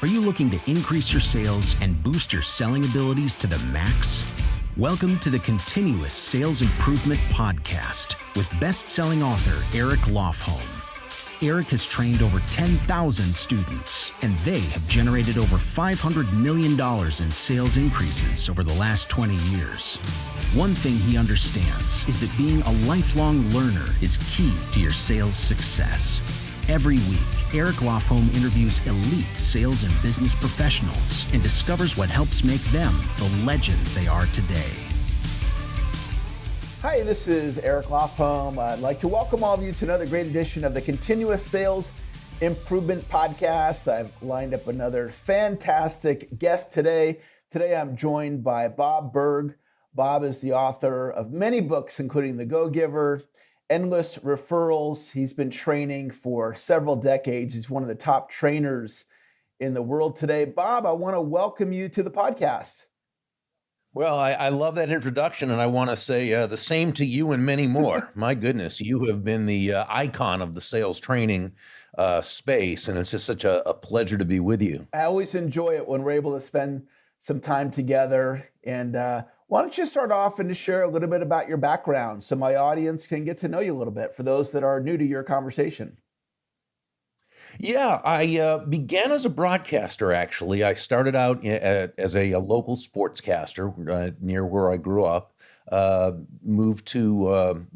Are you looking to increase your sales and boost your selling abilities to the max? Welcome to the Continuous Sales Improvement Podcast with best-selling author Eric Lofholm. Eric has trained over 10,000 students, and they have generated over $500 million in sales increases over the last 20 years. One thing he understands is that being a lifelong learner is key to your sales success. Every week, Eric Lofholm interviews elite sales and business professionals and discovers what helps make them the legends they are today. Hi, this is Eric Lofholm. I'd like to welcome all of you to another great edition of the Continuous Sales Improvement Podcast. I've lined up another fantastic guest today. Today I'm joined by Bob Burg. Bob is the author of many books, including the Go-Giver, Endless Referrals. He's been training for several decades. He's one of the top trainers in the world today. Bob, I want to welcome you to the podcast. Well, I love that introduction, and I want to say the same to you and many more. My goodness, you have been the icon of the sales training space, and it's just such a pleasure to be with you. I always enjoy it when we're able to spend some time together. And why don't you start off and just share a little bit about your background so my audience can get to know you a little bit for those that are new to your conversation. Yeah, I began as a broadcaster, actually. I started out as a local sportscaster near where I grew up, moved to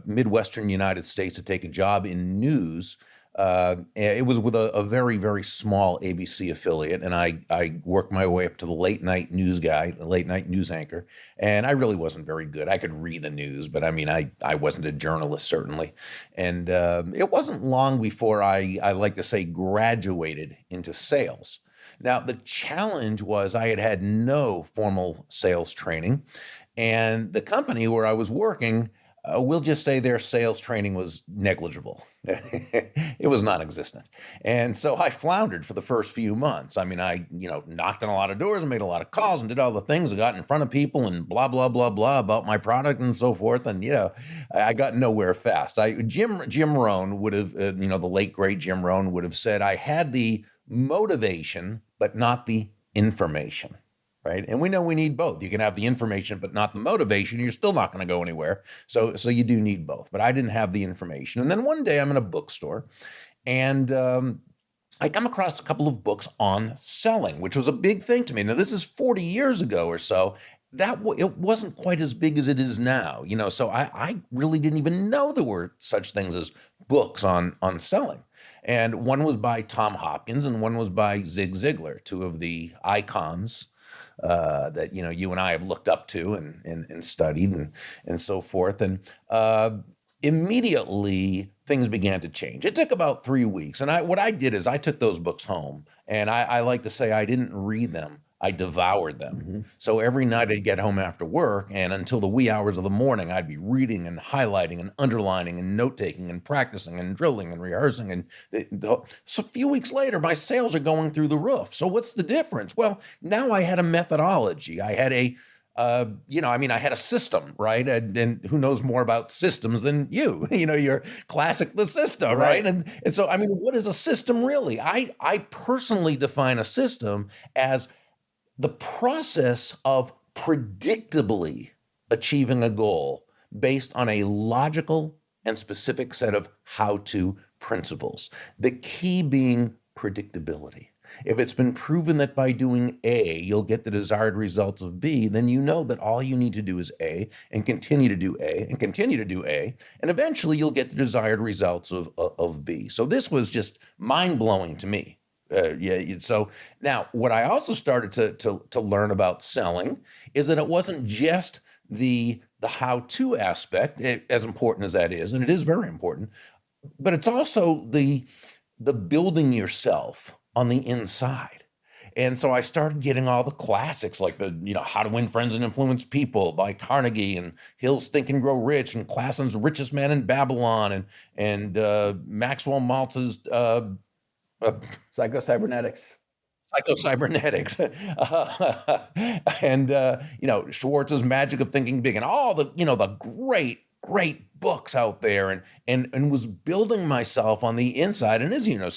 Midwestern United States to take a job in news. It was with a very, very small ABC affiliate, and I worked my way up to the late night news guy, the late night news anchor, and I really wasn't very good. I could read the news, but I mean, I wasn't a journalist, certainly. And it wasn't long before I like to say, graduated into sales. Now, the challenge was I had no formal sales training, and the company where I was working, we'll just say their sales training was negligible. It was non-existent. And so I floundered for the first few months. I mean, I knocked on a lot of doors and made a lot of calls and did all the things. I got in front of people and blah, blah, blah, blah about my product and so forth. And, I got nowhere fast. Jim Rohn would have, the late, great Jim Rohn would have said, I had the motivation, but not the information. Right. And we know we need both. You can have the information, but not the motivation. You're still not going to go anywhere. So you do need both. But I didn't have the information. And then one day I'm in a bookstore and I come across a couple of books on selling, which was a big thing to me. Now, this is 40 years ago or so. It wasn't quite as big as it is now. So I really didn't even know there were such things as books on selling. And one was by Tom Hopkins and one was by Zig Ziglar, two of the icons that you and I have looked up to and studied and so forth. And immediately things began to change. It took about 3 weeks. And what I did is I took those books home, and I like to say I didn't read them. I devoured them. Mm-hmm. So every night I'd get home after work, and until the wee hours of the morning, I'd be reading and highlighting and underlining and note-taking and practicing and drilling and rehearsing. And so a few weeks later, my sales are going through the roof. So what's the difference? Well, now I had a methodology. I had I had a system, right? And who knows more about systems than you? Your classic, the system, right? And so, what is a system really? I personally define a system as the process of predictably achieving a goal based on a logical and specific set of how-to principles. The key being predictability. If it's been proven that by doing A, you'll get the desired results of B, then you know that all you need to do is A and continue to do A and continue to do A, and eventually you'll get the desired results of B. So this was just mind-blowing to me. So now what I also started to learn about selling is that it wasn't just the how-to aspect, as important as that is, and it is very important, but it's also the building yourself on the inside. And so I started getting all the classics like How to Win Friends and Influence People by Carnegie and Hill's Think and Grow Rich and Klassen's Richest Man in Babylon and Maxwell Maltz's Psycho-Cybernetics. And Schwartz's Magic of Thinking Big and all the great books out there and was building myself on the inside. And as you know,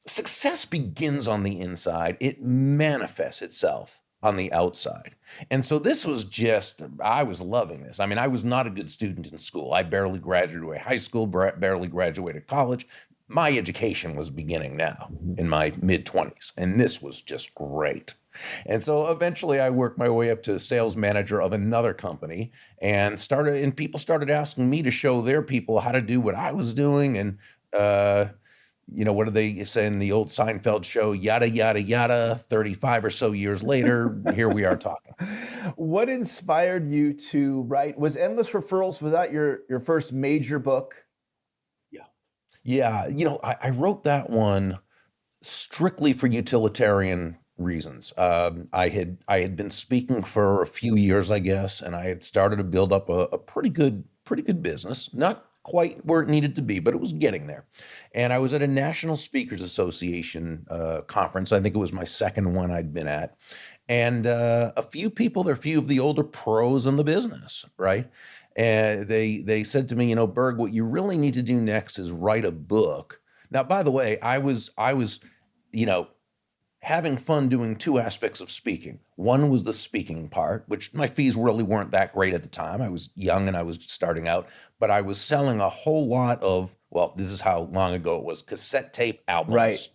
success begins on the inside. It manifests itself on the outside. And so this was just, I was loving this. I mean, I was not a good student in school. I barely graduated high school, barely graduated college. My education was beginning now in my mid 20s, and this was just great. And so eventually I worked my way up to sales manager of another company and people started asking me to show their people how to do what I was doing. And, what do they say in the old Seinfeld show? Yada, yada, yada. 35 or so years later, here we are talking. What inspired you to write? Was Endless Referrals, was that your first major book? Yeah. Yeah. I wrote that one strictly for utilitarian reasons. I had been speaking for a few years, I guess, and I had started to build up a pretty good business. Not quite where it needed to be, but it was getting there. And I was at a National Speakers Association conference. I think it was my second one I'd been at. And a few of the older pros in the business, right? And they said to me, Berg, what you really need to do next is write a book. Now, by the way, I was, having fun doing two aspects of speaking. One was the speaking part, which my fees really weren't that great at the time. I was young and I was starting out, but I was selling a whole lot of, well, this is how long ago it was, cassette tape albums, Right.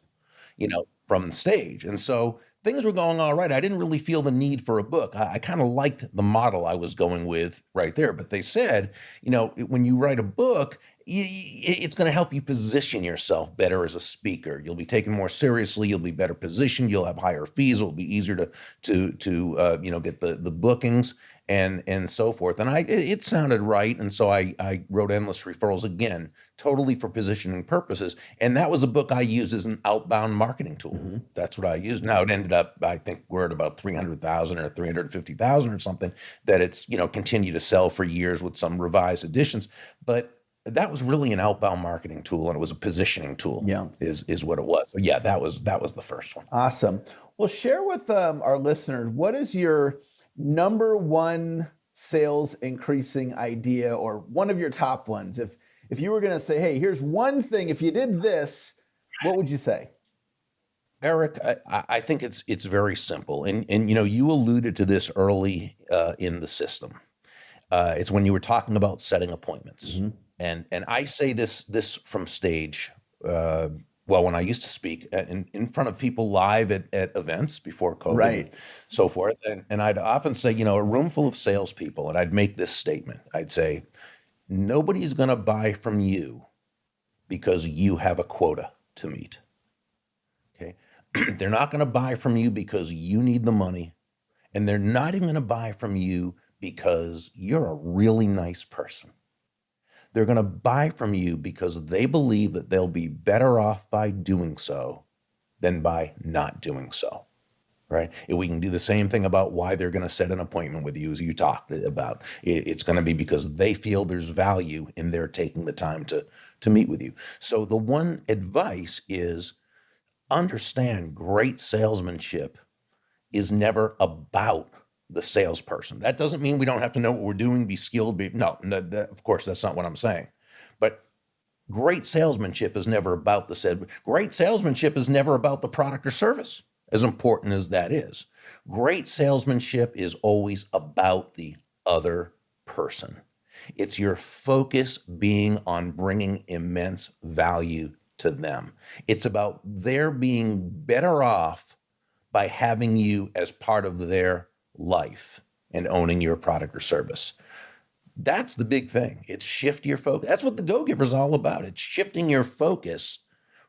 From the stage. And so things were going all right. I didn't really feel the need for a book. I kind of liked the model I was going with right there. But they said, when you write a book, it's going to help you position yourself better as a speaker. You'll be taken more seriously. You'll be better positioned. You'll have higher fees. It'll be easier to get the bookings and so forth. And it sounded right. And so I wrote Endless Referrals again, totally for positioning purposes. And that was a book I used as an outbound marketing tool. Mm-hmm. That's what I used. Now it ended up, I think we're at about 300,000 or 350,000 or something that it's, continued to sell for years with some revised editions. But that was really an outbound marketing tool, and it was a positioning tool. Yeah. is what it was. So yeah, that was the first one. Awesome. Well, share with our listeners, what is your number one sales increasing idea, or one of your top ones? If you were going to say, hey, here's one thing, if you did this, what would you say? Eric, I think it's very simple, and you alluded to this early in the system. It's when you were talking about setting appointments. Mm-hmm. And I say this from stage, when I used to speak in front of people live at events before COVID, right, so forth. And I'd often say, a room full of salespeople, and I'd make this statement. I'd say, nobody's going to buy from you because you have a quota to meet. Okay. They're not going to buy from you because you need the money. And they're not even going to buy from you because you're a really nice person. They're going to buy from you because they believe that they'll be better off by doing so than by not doing so, right? If we can do the same thing about why they're going to set an appointment with you, as you talked about. It's going to be because they feel there's value in their taking the time to meet with you. So the one advice is understand great salesmanship is never about the salesperson. That doesn't mean we don't have to know what we're doing, be skilled, of course, that's not what I'm saying. But great salesmanship is never about the said. Great salesmanship is never about the product or service, as important as that is. Great salesmanship is always about the other person. It's your focus being on bringing immense value to them. It's about their being better off by having you as part of their life and owning your product or service. That's the big thing. It's shift your focus. That's what the Go-Giver is all about. It's shifting your focus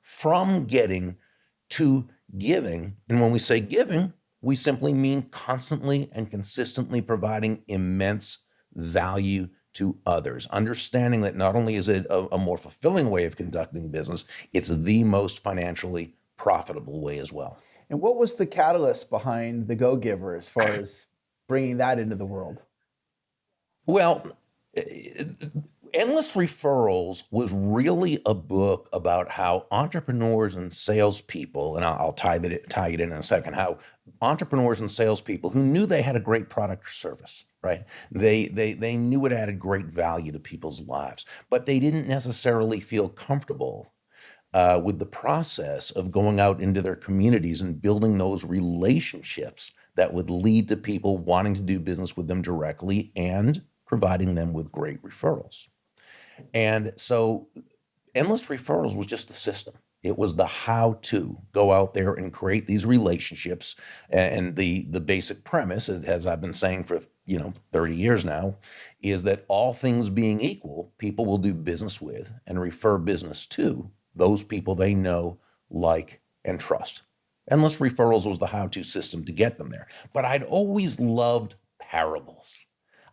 from getting to giving. And when we say giving, we simply mean constantly and consistently providing immense value to others. Understanding that not only is it a more fulfilling way of conducting business, it's the most financially profitable way as well. And what was the catalyst behind the Go-Giver as far as bringing that into the world? Well, Endless Referrals was really a book about how entrepreneurs and salespeople, and I'll tie it in a second, how entrepreneurs and salespeople who knew they had a great product or service, right? They knew it added great value to people's lives, but they didn't necessarily feel comfortable with the process of going out into their communities and building those relationships that would lead to people wanting to do business with them directly and providing them with great referrals. And so endless referrals was just the system. It was the how to go out there and create these relationships. And the basic premise, as I've been saying for 30 years now, is that all things being equal, people will do business with and refer business to those people they know, like, and trust. Endless referrals was the how-to system to get them there. But I'd always loved parables.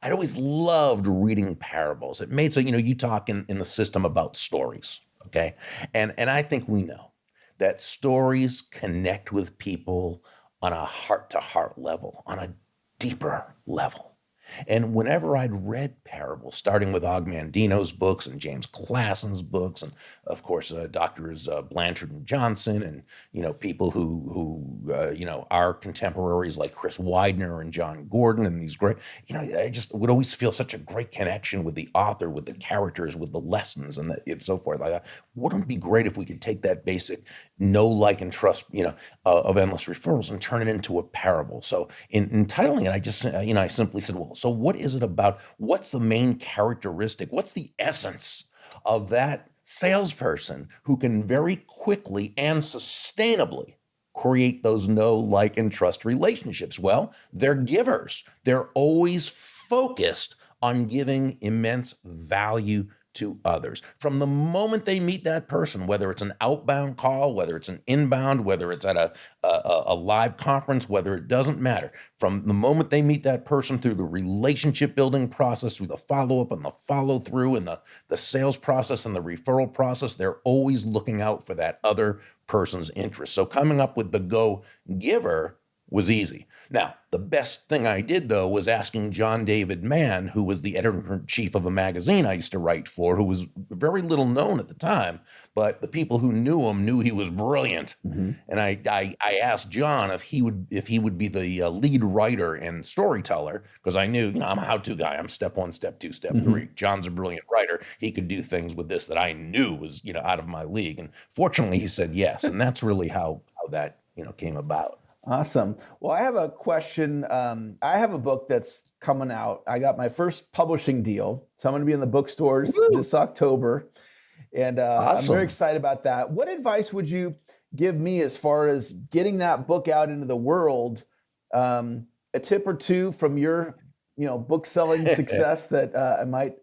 I'd always loved reading parables. It made so, you talk in the system about stories, okay? And I think we know that stories connect with people on a heart-to-heart level, on a deeper level. And whenever I'd read parables, starting with Og Mandino's books and James Classen's books, and of course, Doctors Blanchard and Johnson, and people who are contemporaries like Chris Widener and John Gordon, and these great, I just would always feel such a great connection with the author, with the characters, with the lessons, and so forth. I thought, wouldn't it be great if we could take that basic know, like, and trust, of endless referrals and turn it into a parable? So in titling it, I just, I simply said, well, so what is it about? What's the main characteristic? What's the essence of that salesperson who can very quickly and sustainably create those know, like, and trust relationships? Well, they're givers. They're always focused on giving immense value to others. From the moment they meet that person, whether it's an outbound call, whether it's an inbound, whether it's at a live conference, whether it doesn't matter, from the moment they meet that person through the relationship building process, through the follow-up and the follow-through and the sales process and the referral process, they're always looking out for that other person's interest. So coming up with the Go-Giver was easy. Now, the best thing I did, though, was asking John David Mann, who was the editor-in-chief of a magazine I used to write for, who was very little known at the time, but the people who knew him knew he was brilliant. Mm-hmm. And I asked John if he would be the lead writer and storyteller, because I knew, I'm a how-to guy. I'm step one, step two, step three. John's a brilliant writer. He could do things with this that I knew was, out of my league. And fortunately, he said yes. And that's really how that, came about. Awesome. Well, I have a question. I have a book that's coming out. I got my first publishing deal, so I'm going to be in the bookstores this October, and awesome. I'm very excited about that. What advice would you give me as far as getting that book out into the world? A tip or two from your, book selling success that I might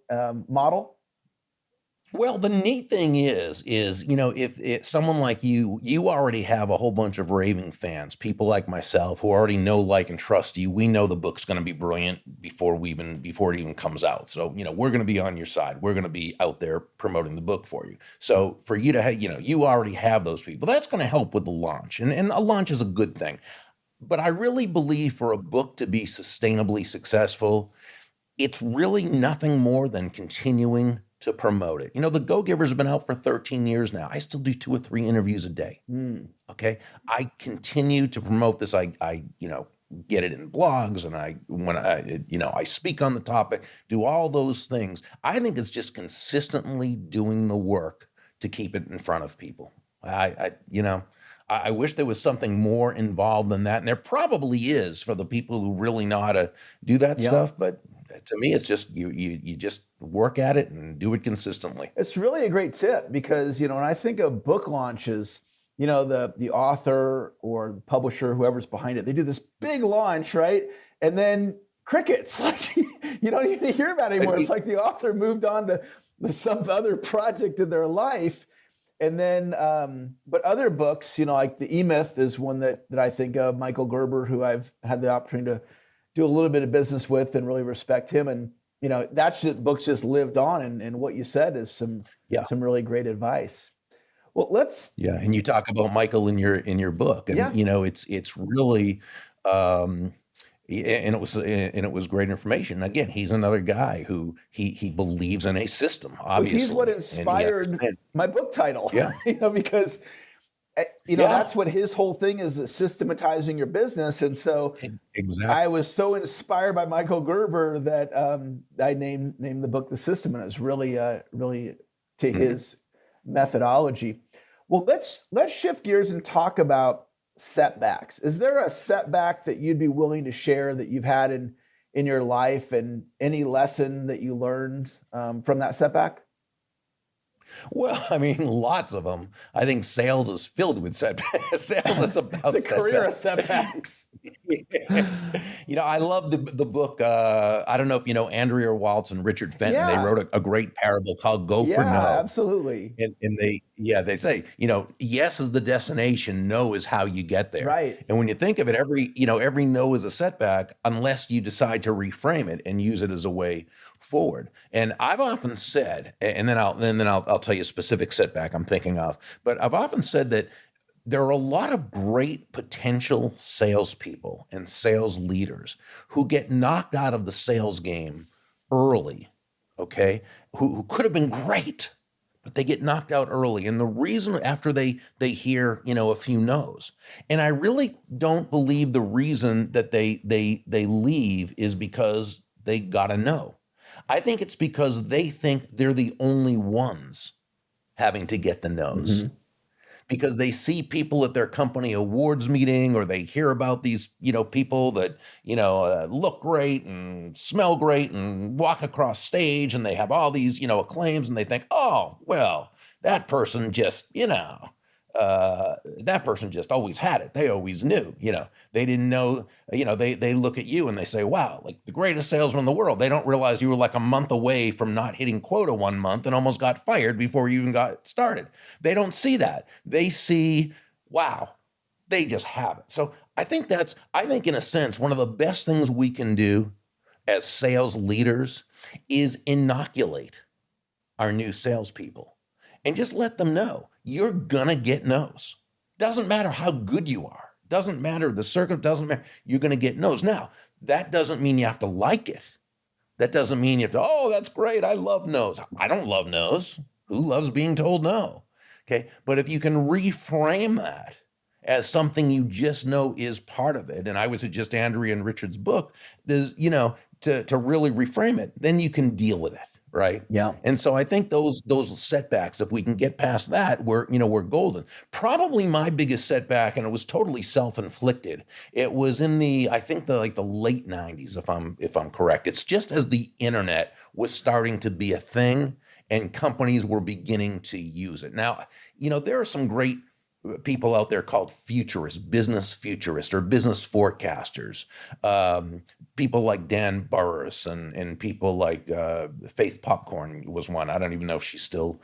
model? Well, the neat thing is, if someone like you already have a whole bunch of raving fans, people like myself who already know, like, and trust you. We know the book's going to be brilliant before it even comes out. So, we're going to be on your side. We're going to be out there promoting the book for you. So for you to have, you already have those people. That's going to help with the launch, and a launch is a good thing. But I really believe for a book to be sustainably successful, it's really nothing more than continuing to promote it. The Go-Giver's been out for 13 years now. I still do 2 or 3 interviews a day. Okay. I continue to promote this. I get it in blogs, and I speak on the topic, do all those things. I think it's just consistently doing the work to keep it in front of people. I wish there was something more involved than that. And there probably is for the people who really know how to do that stuff. But to me, it's just you just work at it and do it consistently. It's really a great tip because, when I think of book launches, the author or the publisher, whoever's behind it, they do this big launch, right? And then crickets, like you don't even hear about it anymore. It's like the author moved on to some other project in their life. And then, but other books, like the E-Myth is one that I think of, Michael Gerber, who I've had the opportunity to do a little bit of business with and really respect him. And, book's just lived on. And what you said is some really great advice. Well, and you talk about Michael in your book, and, it's really, and it was great information. Again, he's another guy who he believes in a system. Obviously, he's what inspired my book title. Yeah, because that's what his whole thing is systematizing your business. And so exactly. I was so inspired by Michael Gerber that I named the book The System, and it was really to his methodology. Well, let's shift gears and talk about setbacks. Is there a setback that you'd be willing to share that you've had in your life, and any lesson that you learned from that setback? Well, I mean, lots of them. I think sales is filled with setbacks. Sales is It's about a career of setbacks. setbacks. I love the book. I don't know if you know Andrea Waltz and Richard Fenton. They Yeah, wrote a great parable called "Go for yeah, No," absolutely. and they say, yes is the destination, no is how you get there. Right. And when you think of it, every no is a setback unless you decide to reframe it and use it as a way forward. And I've often said, and then I'll tell you a specific setback I'm thinking of, but I've often said that there are a lot of great potential salespeople and sales leaders who get knocked out of the sales game early, okay, who could have been great, but they get knocked out early. And the reason after they hear, a few no's. And I really don't believe the reason that they leave is because they got a no. I think it's because they think they're the only ones having to get the no's. Mhm. Because they see people at their company awards meeting, or they hear about these, people that, look great and smell great and walk across stage, and they have all these, acclaims, and they think, oh, well, that person just, that person just always had it. They always knew, they didn't know, they look at you and they say, wow, like the greatest salesman in the world. They don't realize you were like a month away from not hitting quota 1 month and almost got fired before you even got started. They don't see that. They see, wow, they just have it. So I think in a sense, one of the best things we can do as sales leaders is inoculate our new salespeople and just let them know you're gonna get no's. Doesn't matter how good you are. Doesn't matter the circuit. Doesn't matter. You're gonna get no's. Now, that doesn't mean you have to like it. That doesn't mean you have to, oh, that's great. I love no's. I don't love no's. Who loves being told no? Okay. But if you can reframe that as something you just know is part of it, and I would suggest Andrea and Richard's book, to really reframe it, then you can deal with it. Right. Yeah. And so I think those setbacks, if we can get past that, we're golden. Probably my biggest setback, and it was totally self-inflicted. It was in the late 90s, if I'm correct. It's just as the internet was starting to be a thing and companies were beginning to use it. Now, there are some great people out there called futurists, business futurists or business forecasters. People like Dan Burrus and people like Faith Popcorn was one. I don't even know if she's still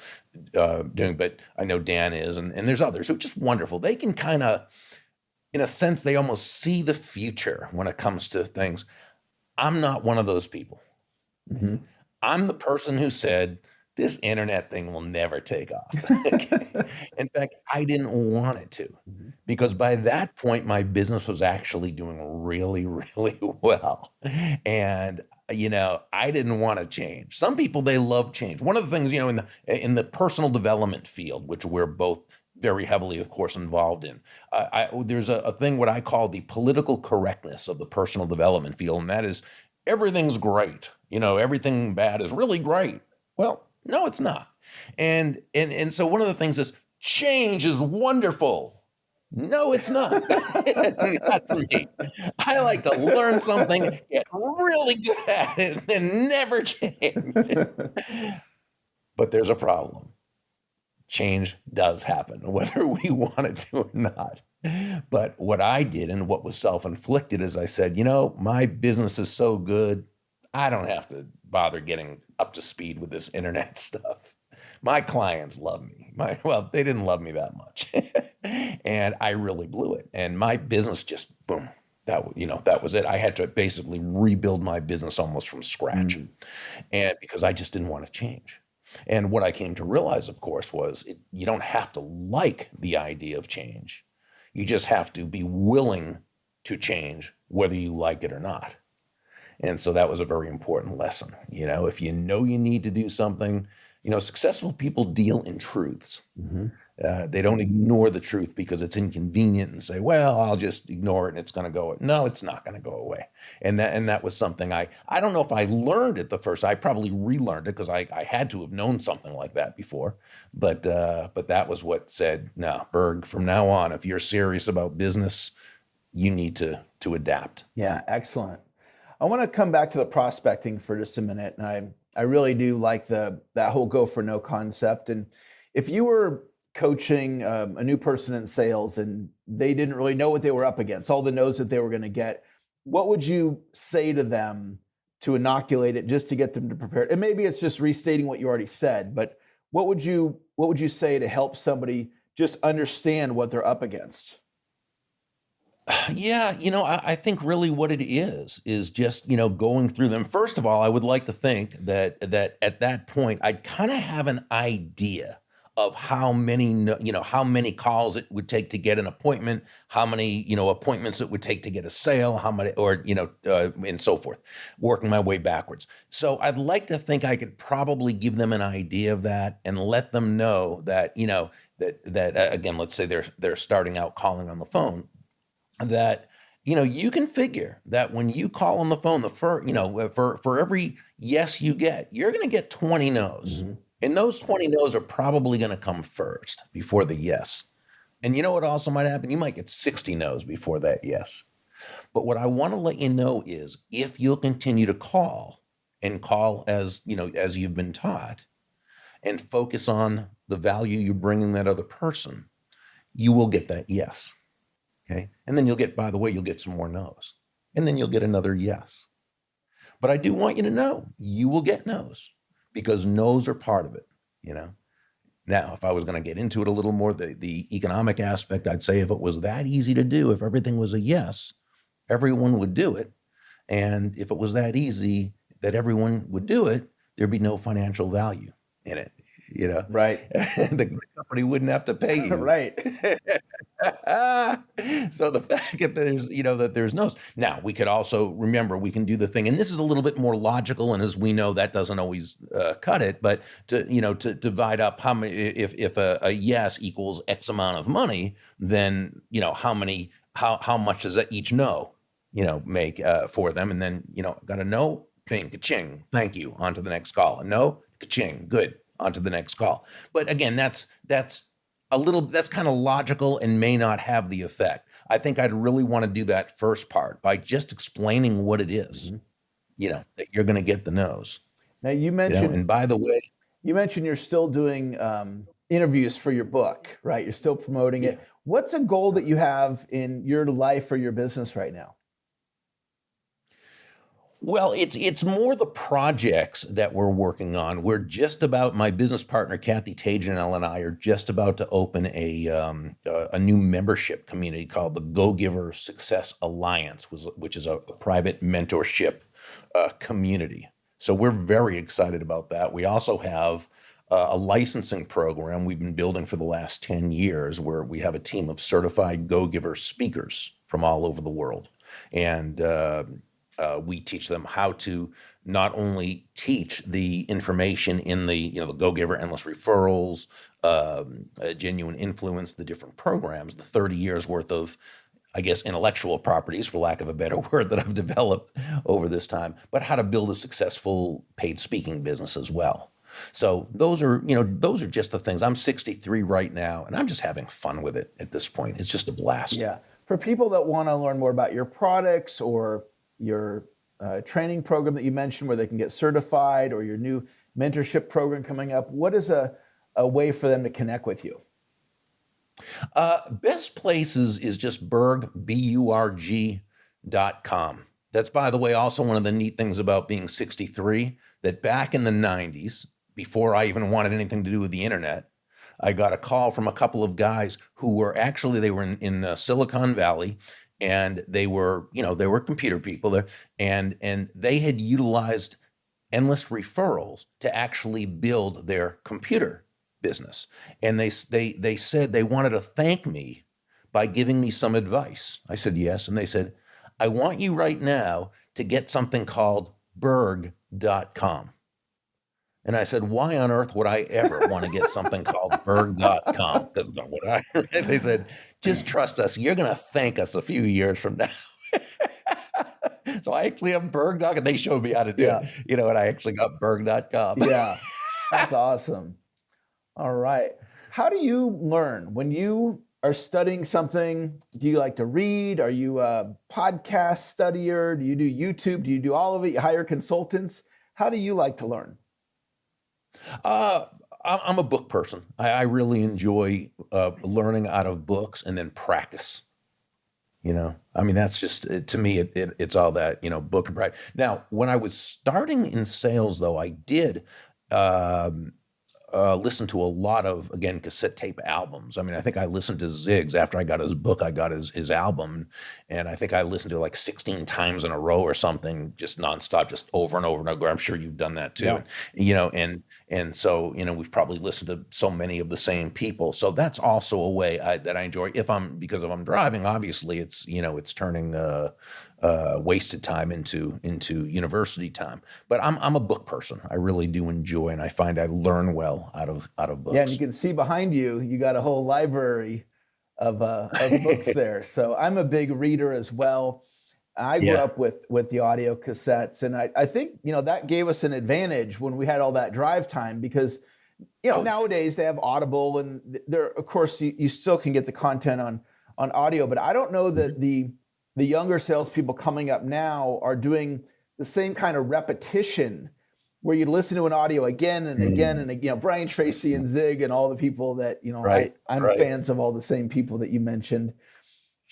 doing, but I know Dan is. And there's others who are just wonderful. They can kind of, in a sense, they almost see the future when it comes to things. I'm not one of those people. Mm-hmm. I'm the person who said, this internet thing will never take off. Okay? In fact, I didn't want it to, because by that point, my business was actually doing really, really well. And, I didn't want to change. Some people, they love change. One of the things, in the personal development field, which we're both very heavily, of course, involved in, there's a thing what I call the political correctness of the personal development field. And that is, everything's great. Everything bad is really great. Well, no, it's not. And so one of the things is change is wonderful. No, it's not. Not for me. I like to learn something, get really good at it, and never change. But there's a problem. Change does happen, whether we want it to or not. But what I did, and what was self-inflicted, is I said, my business is so good, I don't have to bother getting up to speed with this internet stuff. My clients love me. They didn't love me that much. And I really blew it. And my business just, boom, that was it. I had to basically rebuild my business almost from scratch. And because I just didn't want to change. And what I came to realize, of course, was you don't have to like the idea of change. You just have to be willing to change, whether you like it or not. And so that was a very important lesson. If you know you need to do something, successful people deal in truths. They don't ignore the truth because it's inconvenient and say, well, I'll just ignore it and it's going to go. No, it's not going to go away. And that was something I don't know if I learned it the first. I probably relearned it because I had to have known something like that before. But that was what said, no, Berg, from now on, if you're serious about business, you need to adapt. Yeah, excellent. I want to come back to the prospecting for just a minute. And I really do like that whole go for no concept. And if you were coaching a new person in sales and they didn't really know what they were up against, all the no's that they were going to get, what would you say to them to inoculate it, just to get them to prepare? And maybe it's just restating what you already said, but what would you say to help somebody just understand what they're up against? Yeah, I think really what it is just, going through them. First of all, I would like to think that at that point, I'd kind of have an idea of how many, how many calls it would take to get an appointment, how many, appointments it would take to get a sale, how many, or, and so forth, working my way backwards. So I'd like to think I could probably give them an idea of that and let them know that, that again, let's say they're starting out calling on the phone, that you can figure that when you call on the phone, for every yes you get, you're going to get 20 no's. Mm-hmm. And those 20 no's are probably going to come first before the yes. And you know what also might happen? You might get 60 no's before that yes. But what I want to let you know is if you'll continue to call and call as you've been taught and focus on the value you're bringing that other person, you will get that yes. Okay. And then you'll get some more no's. And then you'll get another yes. But I do want you to know you will get no's because no's are part of it, Now, if I was going to get into it a little more, the economic aspect, I'd say if it was that easy to do, if everything was a yes, everyone would do it. And if it was that easy that everyone would do it, there'd be no financial value in it. Right. The company wouldn't have to pay you. Right. So the fact that there's no's. Now, we could also remember we can do the thing, and this is a little bit more logical, and as we know, that doesn't always cut it, but to divide up how many, if a yes equals X amount of money, then, how much does that each no, make for them? And then, got a no, bing, ka-ching, thank you, on to the next call. A no, ka-ching, good, onto the next call. But again, that's kind of logical and may not have the effect. I think I'd really want to do that first part by just explaining what it is, that you're going to get the no's. Now you mentioned, and by the way, you're still doing interviews for your book, right? You're still promoting it. What's a goal that you have in your life or your business right now? Well, it's more the projects that we're working on. We're just about, my business partner, Kathy Tajanel, and I are just about to open a new membership community called the Go-Giver Success Alliance, which is a private mentorship community. So we're very excited about that. We also have a licensing program we've been building for the last 10 years where we have a team of certified Go-Giver speakers from all over the world. And we teach them how to not only teach the information in the Go-Giver, Endless Referrals, Genuine Influence, the different programs, the 30 years worth of, I guess, intellectual properties, for lack of a better word, that I've developed over this time, but how to build a successful paid speaking business as well. So those are just the things. I'm 63 right now, and I'm just having fun with it at this point. It's just a blast. Yeah. For people that want to learn more about your products or your training program that you mentioned where they can get certified, or your new mentorship program coming up, what is a way for them to connect with you? Best places is just Burg, BURG.com. That's, by the way, also one of the neat things about being 63, that back in the 90s, before I even wanted anything to do with the internet, I got a call from a couple of guys who were in Silicon Valley. And they were computer people there, and they had utilized endless referrals to actually build their computer business. And they said they wanted to thank me by giving me some advice. I said yes, and they said, I want you right now to get something called Burg.com. And I said, why on earth would I ever want to get something called Burg.com? They said, just trust us. You're going to thank us a few years from now. So I actually have Burg.com. They showed me how to do it, and I actually got Burg.com. Yeah, that's awesome. All right. How do you learn when you are studying something? Do you like to read? Are you a podcast studier? Do you do YouTube? Do you do all of it? You hire consultants? How do you like to learn? I'm a book person. I really enjoy learning out of books and then practice. That's just, to me, it's all that, book and practice. Now, when I was starting in sales, though, I did listen to a lot of, again, cassette tape albums. I think I listened to Ziggs after I got his book. I got his album, and I think I listened to it like 16 times in a row or something, just nonstop, just over and over and over. I'm sure you've done that too. Yeah. And so, we've probably listened to so many of the same people. So that's also a way that I enjoy. Because if I'm driving, obviously it's, it's turning wasted time into university time. But I'm a book person. I really do enjoy, and I find I learn well out of books. Yeah, and you can see behind you, you got a whole library of books there. So I'm a big reader as well. I grew up with the audio cassettes, and I think that gave us an advantage when we had all that drive time, because nowadays they have Audible, and there, of course, you still can get the content on audio, but I don't know that the younger salespeople coming up now are doing the same kind of repetition where you listen to an audio again and again and again. Brian Tracy and Zig and all the people that, I'm fans of all the same people that you mentioned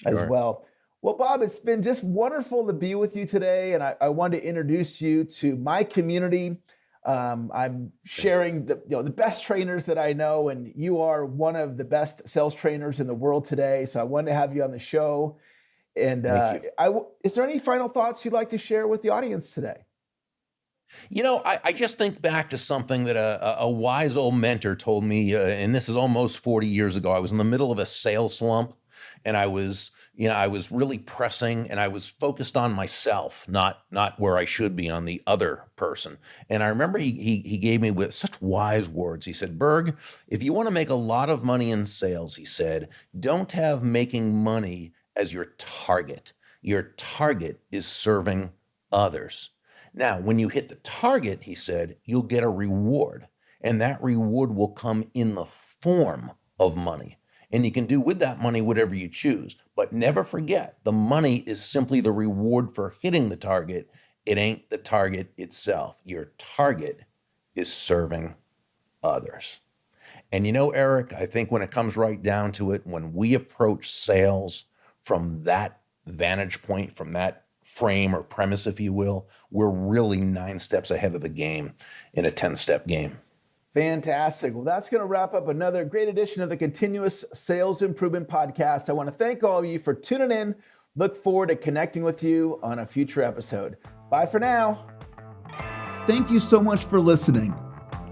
as well. Well, Bob, it's been just wonderful to be with you today. And I wanted to introduce you to my community. I'm sharing the best trainers that I know, and you are one of the best sales trainers in the world today. So I wanted to have you on the show. And is there any final thoughts you'd like to share with the audience today? I just think back to something that a wise old mentor told me, and this is almost 40 years ago. I was in the middle of a sales slump, and I was really pressing, and I was focused on myself, not where I should be, on the other person. And I remember he gave me with such wise words. He said, Berg, if you want to make a lot of money in sales, he said, don't have making money as your target. Your target is serving others. Now, when you hit the target, he said, you'll get a reward, and that reward will come in the form of money. And you can do with that money whatever you choose. But never forget, the money is simply the reward for hitting the target. It ain't the target itself. Your target is serving others. And Eric, I think when it comes right down to it, when we approach sales from that vantage point, from that frame or premise, if you will, we're really 9 steps ahead of the game in a 10-step game. Fantastic. Well, that's going to wrap up another great edition of the Continuous Sales Improvement Podcast. I want to thank all of you for tuning in. Look forward to connecting with you on a future episode. Bye for now. Thank you so much for listening.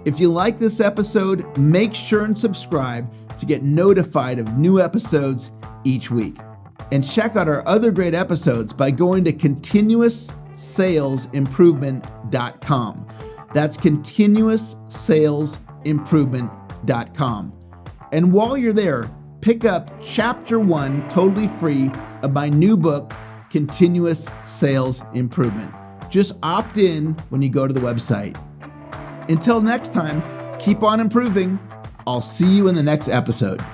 If you like this episode, make sure and subscribe to get notified of new episodes each week. And check out our other great episodes by going to continuoussalesimprovement.com. That's continuoussalesimprovement.com. And while you're there, pick up Chapter 1 totally free of my new book, Continuous Sales Improvement. Just opt in when you go to the website. Until next time, keep on improving. I'll see you in the next episode.